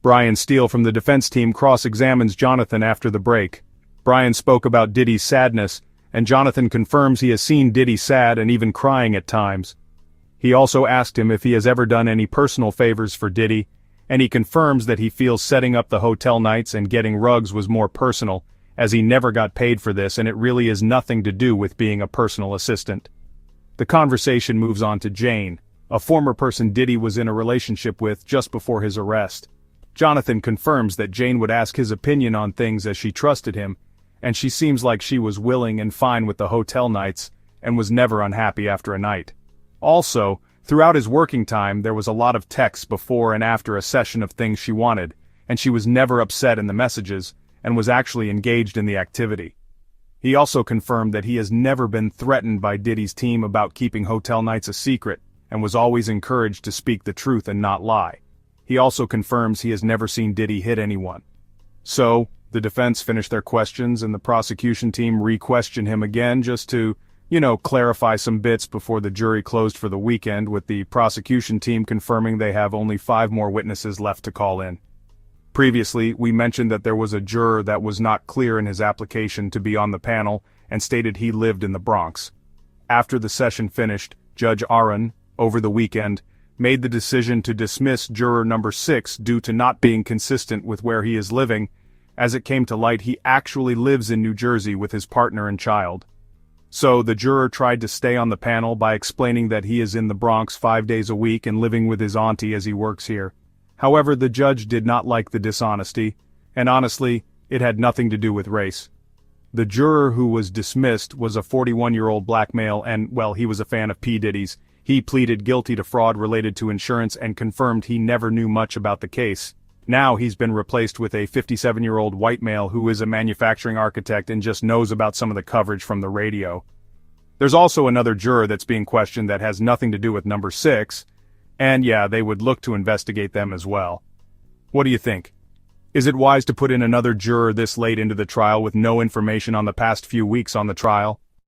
Brian Steele from the defense team cross-examines Jonathan after the break. Brian spoke about Diddy's sadness, and Jonathan confirms he has seen Diddy sad and even crying at times. He also asked him if he has ever done any personal favors for Diddy, and he confirms that he feels setting up the hotel nights and getting rugs was more personal, as he never got paid for this and it really is nothing to do with being a personal assistant. The conversation moves on to Jane, a former person Diddy was in a relationship with just before his arrest. Jonathan confirms that Jane would ask his opinion on things as she trusted him, and she seems like she was willing and fine with the hotel nights, and was never unhappy after a night. Also, throughout his working time there was a lot of texts before and after a session of things she wanted, and she was never upset in the messages, and was actually engaged in the activity. He also confirmed that he has never been threatened by Diddy's team about keeping hotel nights a secret, and was always encouraged to speak the truth and not lie. He also confirms he has never seen Diddy hit anyone. So, the defense finished their questions and the prosecution team re-questioned him again just to, clarify some bits before the jury closed for the weekend, with the prosecution team confirming they have only 5 more witnesses left to call in. Previously, we mentioned that there was a juror that was not clear in his application to be on the panel and stated he lived in the Bronx. After the session finished, Judge Aaron, over the weekend, made the decision to dismiss juror number 6 due to not being consistent with where he is living, as it came to light he actually lives in New Jersey with his partner and child. So the juror tried to stay on the panel by explaining that he is in the Bronx 5 days a week and living with his auntie as he works here. However, the judge did not like the dishonesty, and honestly, it had nothing to do with race. The juror who was dismissed was a 41-year-old black male and, well, he was a fan of P. Diddy's. He pleaded guilty to fraud related to insurance and confirmed he never knew much about the case. Now he's been replaced with a 57-year-old white male who is a manufacturing architect and just knows about some of the coverage from the radio. There's also another juror that's being questioned that has nothing to do with number 6, and yeah, they would look to investigate them as well. What do you think? Is it wise to put in another juror this late into the trial with no information on the past few weeks on the trial?